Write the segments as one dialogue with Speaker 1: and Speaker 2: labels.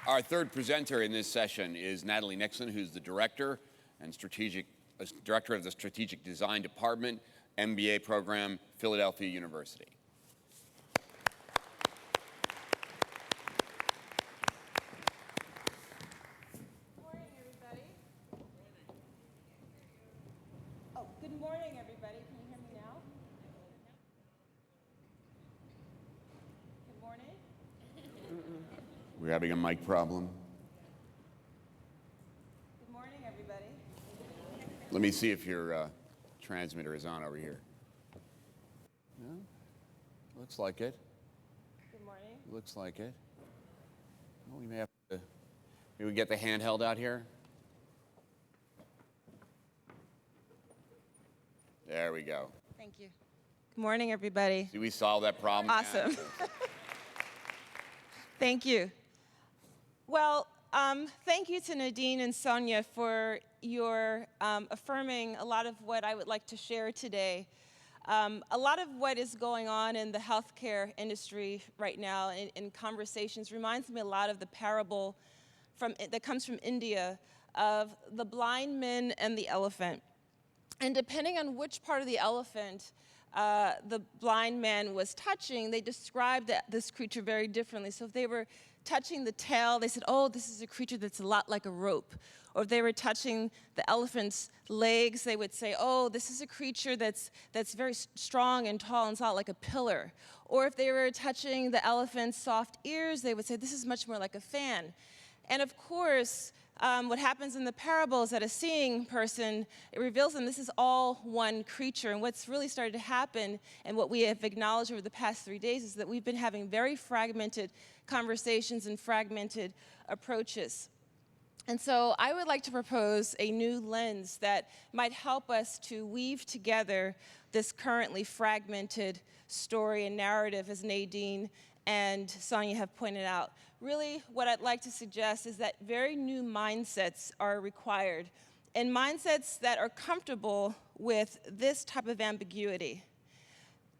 Speaker 1: Our third presenter in this session is Natalie Nixon, who's the director of the Strategic Design Department, MBA program, Philadelphia University.
Speaker 2: Good morning, everybody. Oh, good morning, everybody. Can you hear me now? Good morning.
Speaker 1: We're having a mic problem.
Speaker 2: Good morning, everybody.
Speaker 1: Let me see if your transmitter is on over here. No? Looks like it.
Speaker 2: Good morning.
Speaker 1: Looks like it. Well, we may have to, maybe we get the handheld out here. There we go.
Speaker 2: Thank you. Good morning, everybody.
Speaker 1: See, we solved that problem.
Speaker 2: Awesome. Thank you. Well, thank you to Nadine and Sonia for your affirming a lot of what I would like to share today. A lot of what is going on in the healthcare industry right now in conversations reminds me a lot of the parable that comes from India of the blind men and the elephant. And depending on which part of the elephant the blind man was touching, they described this creature very differently. So if they were touching the tail, they said, oh, this is a creature that's a lot like a rope. Or if they were touching the elephant's legs, they would say, oh, this is a creature that's very strong and tall and solid, like a pillar. Or if they were touching the elephant's soft ears, they would say, this is much more like a fan. And of course, what happens in the parable is that a seeing person, it reveals them this is all one creature. And what's really started to happen, and what we have acknowledged over the past 3 days, is that we've been having very fragmented conversations and fragmented approaches. And so I would like to propose a new lens that might help us to weave together this currently fragmented story and narrative, as Nadine and Sonia have pointed out. Really, what I'd like to suggest is that very new mindsets are required, and mindsets that are comfortable with this type of ambiguity,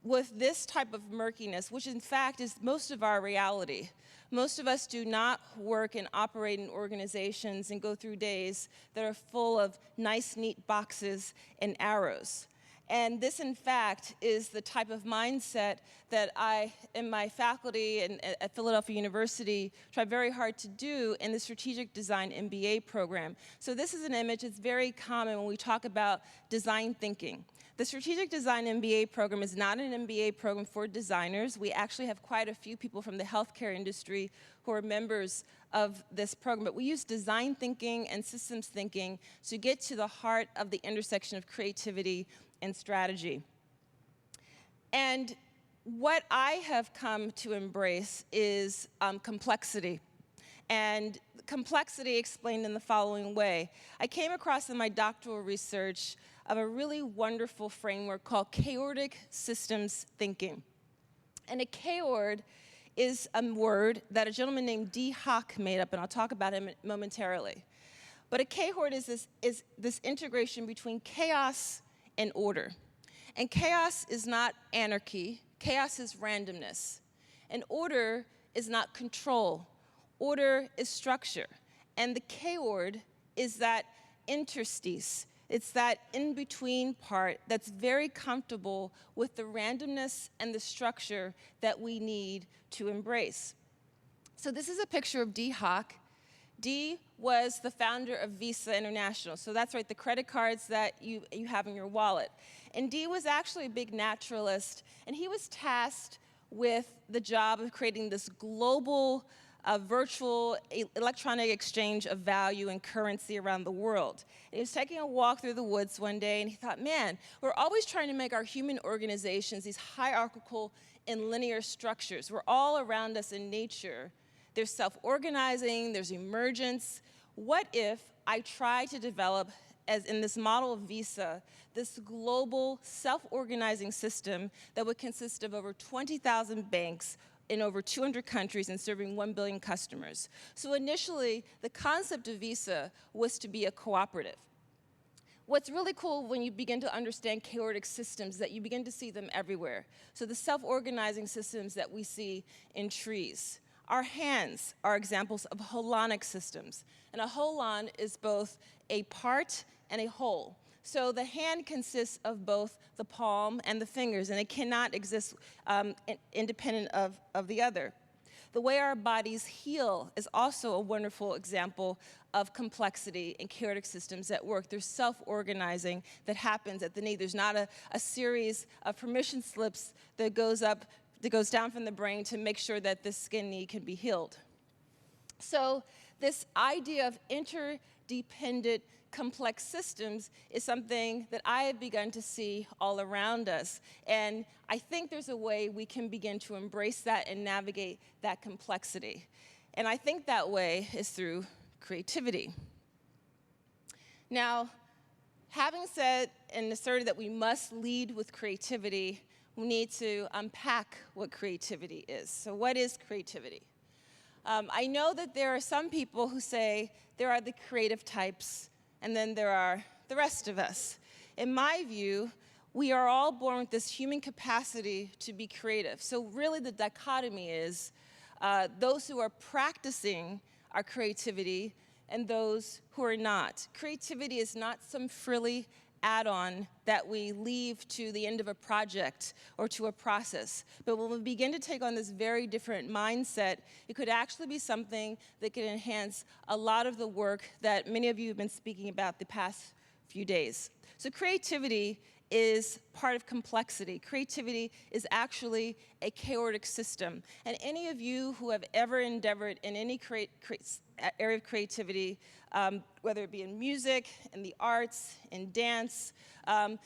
Speaker 2: with this type of murkiness, which in fact is most of our reality. Most of us do not work and operate in organizations and go through days that are full of nice, neat boxes and arrows. And this, in fact, is the type of mindset that I, in my faculty and at Philadelphia University, try very hard to do in the Strategic Design MBA program. So this is an image that's very common when we talk about design thinking. The Strategic Design MBA program is not an MBA program for designers. We actually have quite a few people from the healthcare industry who are members of this program, but we use design thinking and systems thinking to get to the heart of the intersection of creativity and strategy. And what I have come to embrace is complexity. And complexity explained in the following way. I came across in my doctoral research of a really wonderful framework called chaotic systems thinking. And a chaord is a word that a gentleman named D. Hock made up, and I'll talk about him momentarily. But a chaord is this integration between chaos and order. And chaos is not anarchy. Chaos is randomness. And order is not control. Order is structure. And the chaord is that interstice. It's that in-between part that's very comfortable with the randomness and the structure that we need to embrace. So this is a picture of D. Hock. D was the founder of Visa International. So that's right, the credit cards that you have in your wallet. And D was actually a big naturalist, and he was tasked with the job of creating this global virtual electronic exchange of value and currency around the world. And he was taking a walk through the woods one day, and he thought, man, we're always trying to make our human organizations these hierarchical and linear structures. We're all around us in nature. There's self-organizing, there's emergence. What if I try to develop, as in this model of Visa, this global self-organizing system that would consist of over 20,000 banks in over 200 countries and serving 1 billion customers. So initially, the concept of Visa was to be a cooperative. What's really cool when you begin to understand chaotic systems is that you begin to see them everywhere. So the self-organizing systems that we see in trees Our hands are examples of holonic systems. And a holon is both a part and a whole. So the hand consists of both the palm and the fingers, and it cannot exist independent of the other. The way our bodies heal is also a wonderful example of complexity and chaotic systems at work. There's self-organizing that happens at the knee. There's not a series of permission slips that goes down from the brain to make sure that this skin knee can be healed. So this idea of interdependent complex systems is something that I have begun to see all around us. And I think there's a way we can begin to embrace that and navigate that complexity. And I think that way is through creativity. Now, having said and asserted that we must lead with creativity, we need to unpack what creativity is. So what is creativity? I know that there are some people who say there are the creative types, and then there are the rest of us. In my view, we are all born with this human capacity to be creative. So really the dichotomy is those who are practicing our creativity and those who are not. Creativity is not some frilly add-on that we leave to the end of a project or to a process. But when we begin to take on this very different mindset, it could actually be something that can enhance a lot of the work that many of you have been speaking about the past few days. So creativity is part of complexity. Creativity is actually a chaotic system. And any of you who have ever endeavored in any area of creativity, whether it be in music, in the arts, in dance,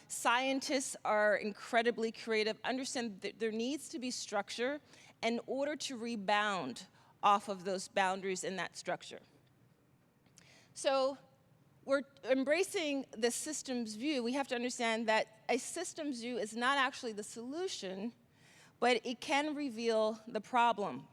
Speaker 2: scientists are incredibly creative. Understand that there needs to be structure in order to rebound off of those boundaries in that structure. So we're embracing the systems view. We have to understand that a systems view is not actually the solution, but it can reveal the problem.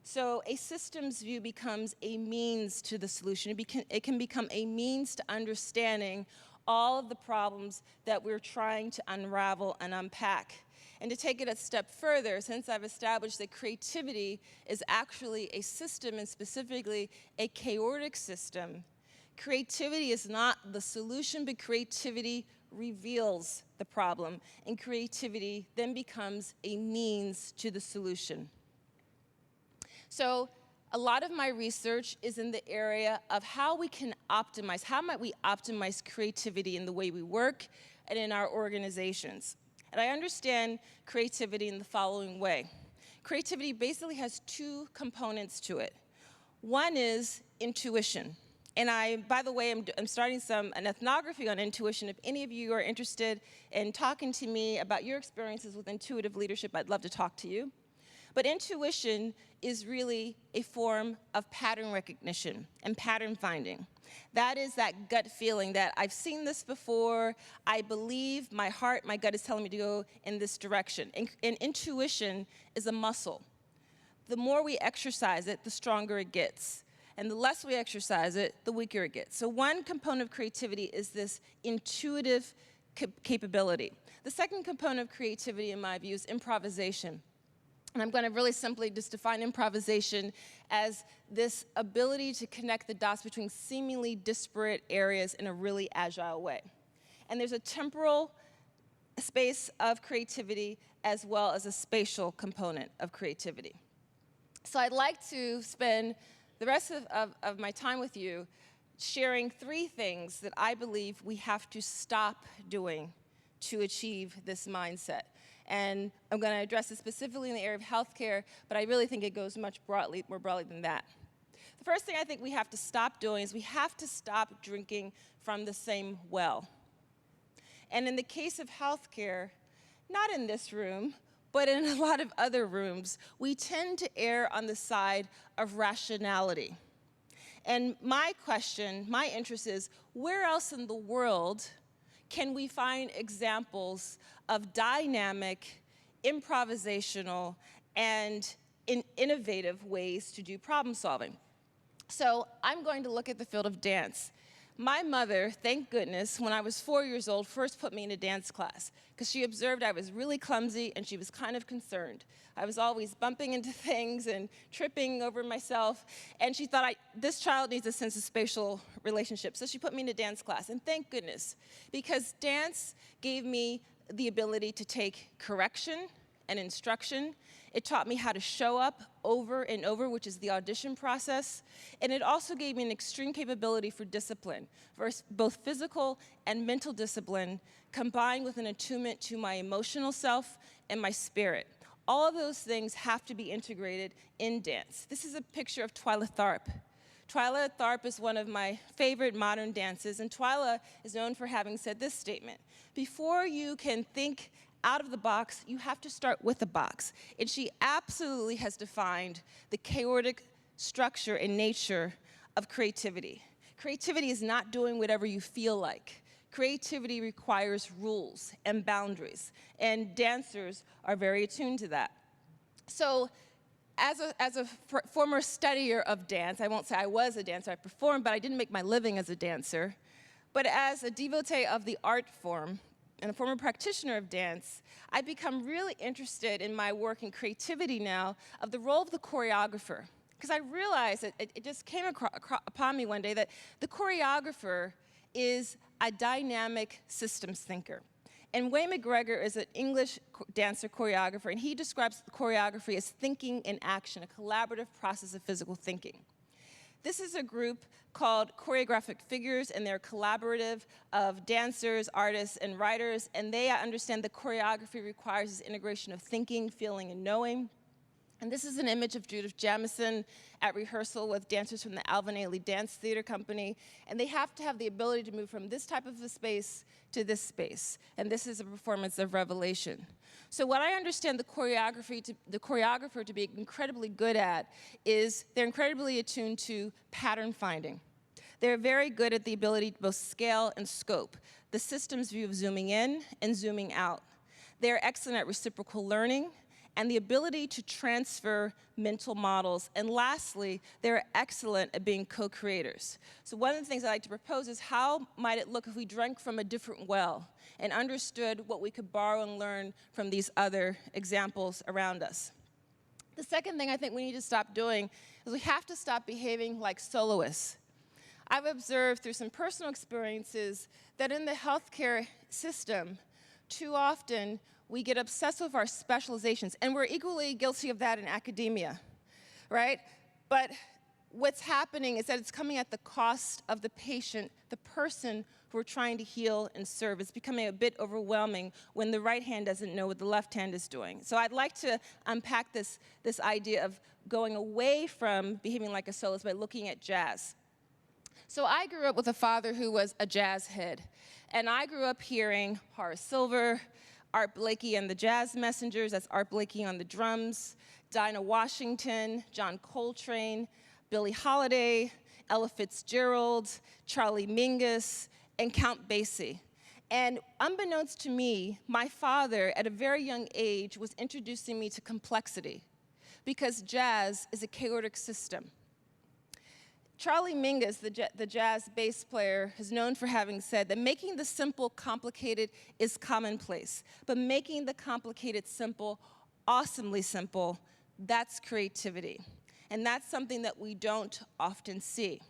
Speaker 2: So a systems view becomes a means to the solution. It can become a means to understanding all of the problems that we're trying to unravel and unpack. And to take it a step further, since I've established that creativity is actually a system, and specifically a chaotic system, creativity is not the solution, but creativity reveals the problem. And creativity then becomes a means to the solution. So a lot of my research is in the area of how we can optimize, how might we optimize creativity in the way we work and in our organizations. And I understand creativity in the following way. Creativity basically has two components to it. One is intuition. And by the way, I'm starting an ethnography on intuition. If any of you are interested in talking to me about your experiences with intuitive leadership, I'd love to talk to you. But intuition is really a form of pattern recognition and pattern finding. That is that gut feeling that I've seen this before, I believe, my heart, my gut is telling me to go in this direction. And intuition is a muscle. The more we exercise it, the stronger it gets. And the less we exercise it, the weaker it gets. So one component of creativity is this intuitive capability. The second component of creativity, in my view, is improvisation. And I'm going to really simply just define improvisation as this ability to connect the dots between seemingly disparate areas in a really agile way. And there's a temporal space of creativity as well as a spatial component of creativity. So I'd like to spend the rest of my time with you sharing three things that I believe we have to stop doing to achieve this mindset. And I'm going to address it specifically in the area of healthcare, but I really think it goes much more broadly than that. The first thing I think we have to stop doing is we have to stop drinking from the same well. And in the case of healthcare, not in this room, but in a lot of other rooms, we tend to err on the side of rationality. And my question, my interest is, where else in the world can we find examples of dynamic, improvisational, and innovative ways to do problem solving? So I'm going to look at the field of dance. My mother, thank goodness, when I was 4 years old, first put me in a dance class because she observed I was really clumsy and she was kind of concerned. I was always bumping into things and tripping over myself, and she thought, this child needs a sense of spatial relationship. So she put me in a dance class, and thank goodness, because dance gave me the ability to take correction and instruction. It taught me how to show up over and over, which is the audition process. And it also gave me an extreme capability for discipline, both physical and mental discipline, combined with an attunement to my emotional self and my spirit. All of those things have to be integrated in dance. This is a picture of Twyla Tharp. Twyla Tharp is one of my favorite modern dances, and Twyla is known for having said this statement: before you can think out of the box, you have to start with the box. And she absolutely has defined the chaotic structure and nature of creativity. Creativity is not doing whatever you feel like. Creativity requires rules and boundaries, and dancers are very attuned to that. So as a former studier of dance, I won't say I was a dancer, I performed, but I didn't make my living as a dancer. But as a devotee of the art form, and a former practitioner of dance, I've become really interested in my work in creativity now of the role of the choreographer. Because I realized that it just came upon me one day that the choreographer is a dynamic systems thinker. And Wayne McGregor is an English dancer choreographer, and he describes choreography as thinking in action, a collaborative process of physical thinking. This is a group called Choreographic Figures, and they're collaborative of dancers, artists, and writers, and they understand that choreography requires this integration of thinking, feeling, and knowing. And this is an image of Judith Jamison at rehearsal with dancers from the Alvin Ailey Dance Theater Company, and they have to have the ability to move from this type of a space to this space, and this is a performance of Revelation. So what I understand the choreographer to be incredibly good at is they're incredibly attuned to pattern finding. They're very good at the ability to both scale and scope, the system's view of zooming in and zooming out. They're excellent at reciprocal learning and the ability to transfer mental models. And lastly, they're excellent at being co-creators. So one of the things I like to propose is how might it look if we drank from a different well and understood what we could borrow and learn from these other examples around us. The second thing I think we need to stop doing is we have to stop behaving like soloists. I've observed through some personal experiences that in the healthcare system, too often we get obsessed with our specializations, and we're equally guilty of that in academia, right? But what's happening is that it's coming at the cost of the patient, the person who we're trying to heal and serve. It's becoming a bit overwhelming when the right hand doesn't know what the left hand is doing. So I'd like to unpack this idea of going away from behaving like a soloist by looking at jazz. So I grew up with a father who was a jazz head, and I grew up hearing Horace Silver, Art Blakey and the Jazz Messengers, that's Art Blakey on the drums, Dinah Washington, John Coltrane, Billie Holiday, Ella Fitzgerald, Charlie Mingus, and Count Basie. And unbeknownst to me, my father, at a very young age, was introducing me to complexity, because jazz is a chaotic system. Charlie Mingus, the jazz bass player, is known for having said that making the simple complicated is commonplace, but making the complicated simple, awesomely simple, that's creativity. And that's something that we don't often see.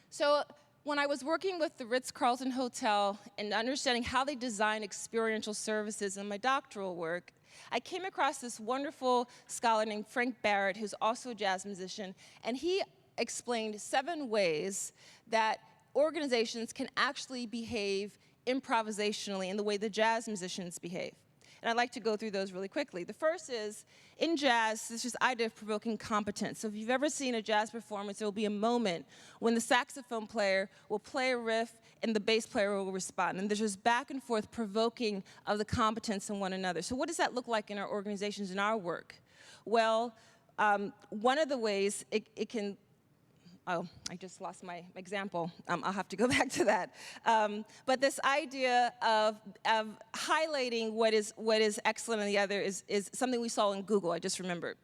Speaker 2: So when I was working with the Ritz-Carlton Hotel and understanding how they design experiential services in my doctoral work, I came across this wonderful scholar named Frank Barrett, who's also a jazz musician, and he explained 7 ways that organizations can actually behave improvisationally in the way the jazz musicians behave. And I'd like to go through those really quickly. The first is, in jazz, there's this idea of provoking competence. So if you've ever seen a jazz performance, there will be a moment when the saxophone player will play a riff and the bass player will respond. And there's this back and forth provoking of the competence in one another. So what does that look like in our organizations, in our work? Well, one of the ways it can, oh, I just lost my example. I'll have to go back to that. But this idea of highlighting what is excellent in the other is something we saw in Google, I just remembered.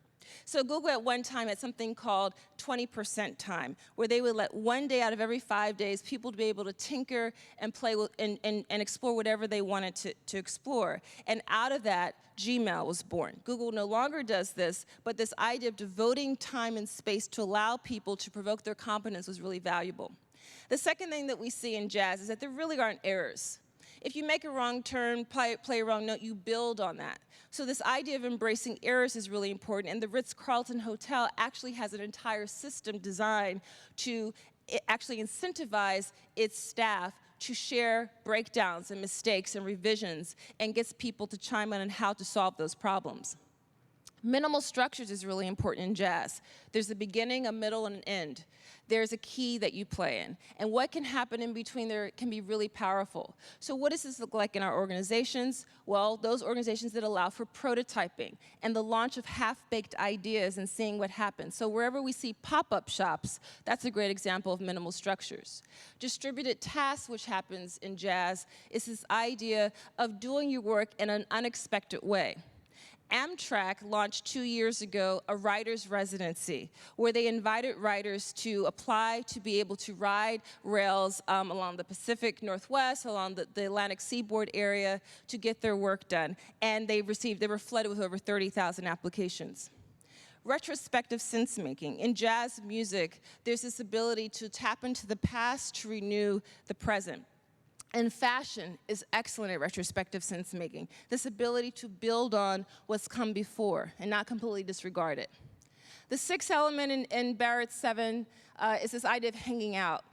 Speaker 2: So Google at one time had something called 20% time, where they would let 1 day out of every 5 days people to be able to tinker and play with, and explore whatever they wanted to explore. And out of that, Gmail was born. Google no longer does this, but this idea of devoting time and space to allow people to provoke their competence was really valuable. The second thing that we see in jazz is that there really aren't errors. If you make a wrong turn, play a wrong note, you build on that. So this idea of embracing errors is really important, and the Ritz-Carlton Hotel actually has an entire system designed to actually incentivize its staff to share breakdowns and mistakes and revisions, and gets people to chime in on how to solve those problems. Minimal structures is really important in jazz. There's a beginning, a middle, and an end. There's a key that you play in. And what can happen in between there can be really powerful. So what does this look like in our organizations? Well, those organizations that allow for prototyping and the launch of half-baked ideas and seeing what happens. So wherever we see pop-up shops, that's a great example of minimal structures. Distributed tasks, which happens in jazz, is this idea of doing your work in an unexpected way. Amtrak launched 2 years ago a writer's residency, where they invited writers to apply to be able to ride rails along the Pacific Northwest, along the Atlantic Seaboard area, to get their work done. And they were flooded with over 30,000 applications. Retrospective sensemaking. In jazz music, there's this ability to tap into the past to renew the present. And fashion is excellent at retrospective sense-making, this ability to build on what's come before and not completely disregard it. The sixth element in Barrett's 7 is this idea of hanging out.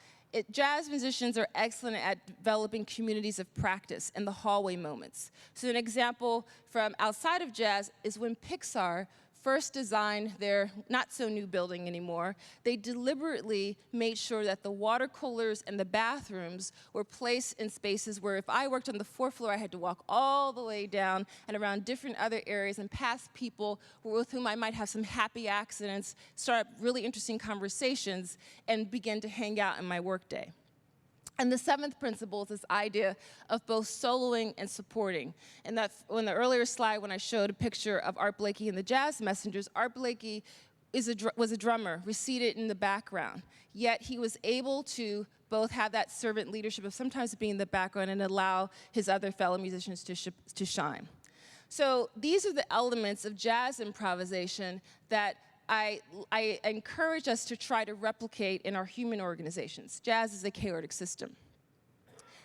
Speaker 2: Jazz musicians are excellent at developing communities of practice and the hallway moments. So an example from outside of jazz is when Pixar first designed their not-so-new building anymore, they deliberately made sure that the water coolers and the bathrooms were placed in spaces where if I worked on the 4th floor, I had to walk all the way down and around different other areas and past people with whom I might have some happy accidents, start up really interesting conversations, and begin to hang out in my workday. And the 7th principle is this idea of both soloing and supporting. And that on the earlier slide, when I showed a picture of Art Blakey and the Jazz Messengers, Art Blakey was a drummer, receded in the background. Yet he was able to both have that servant leadership of sometimes being in the background and allow his other fellow musicians to shine. So these are the elements of jazz improvisation that I encourage us to try to replicate in our human organizations. Jazz is a chaotic system.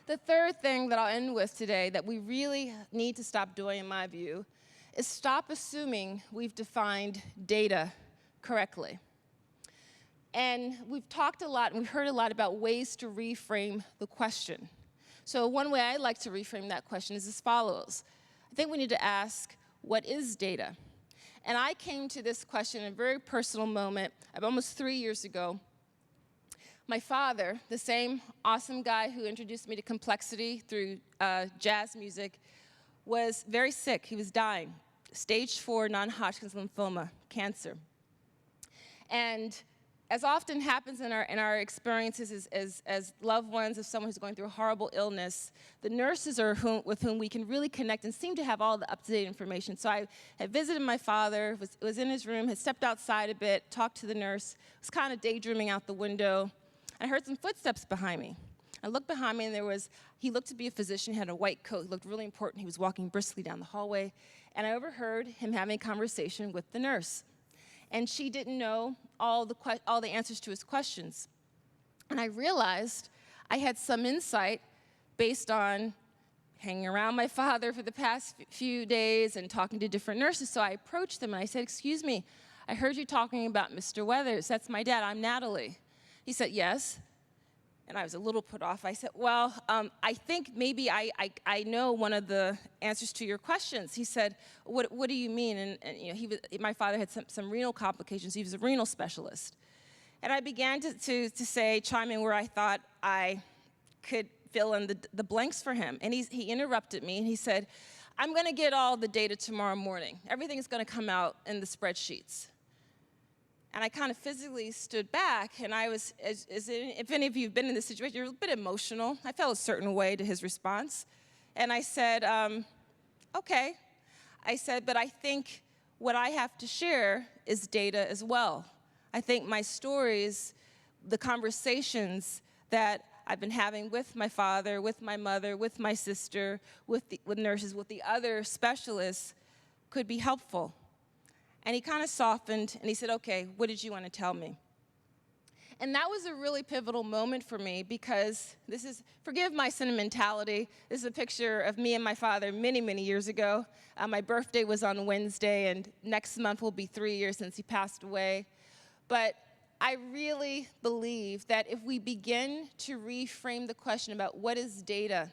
Speaker 2: The third thing that I'll end with today that we really need to stop doing, in my view, is stop assuming we've defined data correctly. And we've talked a lot and we've heard a lot about ways to reframe the question. So one way I like to reframe that question is as follows. I think we need to ask, what is data? And I came to this question in a very personal moment almost 3 years ago. My father, the same awesome guy who introduced me to complexity through jazz music, was very sick. He was dying. Stage 4 non-Hodgkin's lymphoma, cancer. And as often happens in our experiences as loved ones of someone who's going through a horrible illness, the nurses are with whom we can really connect and seem to have all the up-to-date information. So I had visited my father, was in his room, had stepped outside a bit, talked to the nurse, was kind of daydreaming out the window. I heard some footsteps behind me. I looked behind me, and he looked to be a physician, he had a white coat, he looked really important, he was walking briskly down the hallway, and I overheard him having a conversation with the nurse. And she didn't know all the answers to his questions. And I realized I had some insight based on hanging around my father for the past few days and talking to different nurses. So I approached them and I said, "Excuse me, I heard you talking about Mr. Weathers. That's my dad. I'm Natalie." He said, "Yes." And I was a little put off. I said, "Well, I think maybe I know one of the answers to your questions." He said, what do you mean? And you know, my father had some renal complications. He was a renal specialist. And I began to chime in where I thought I could fill in the blanks for him. And he interrupted me and he said, "I'm going to get all the data tomorrow morning. Everything is going to come out in the spreadsheets." And I kind of physically stood back, and I was, if any of you have been in this situation, you're a bit emotional. I felt a certain way to his response. And I said, "Okay." I said, "But I think what I have to share is data as well. I think my stories, the conversations that I've been having with my father, with my mother, with my sister, with nurses, with the other specialists, could be helpful. And he kind of softened, and he said, okay, what did you want to tell me? And that was a really pivotal moment for me because this is, forgive my sentimentality, this is a picture of me and my father many, many years ago. My birthday was on Wednesday, and next month will be 3 years since he passed away. But I really believe that if we begin to reframe the question about what is data,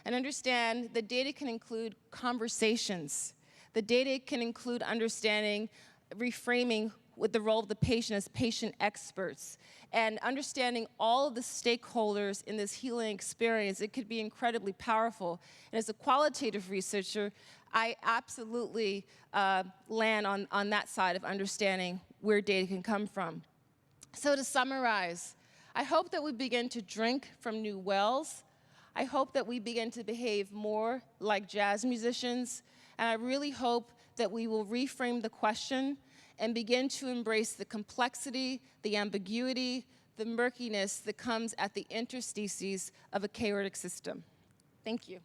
Speaker 2: and understand that data can include conversations, the data can include understanding, reframing with the role of the patient as patient experts, and understanding all of the stakeholders in this healing experience, it could be incredibly powerful. And as a qualitative researcher, I absolutely land on that side of understanding where data can come from. So to summarize, I hope that we begin to drink from new wells. I hope that we begin to behave more like jazz musicians. And I really hope that we will reframe the question and begin to embrace the complexity, the ambiguity, the murkiness that comes at the interstices of a chaotic system. Thank you.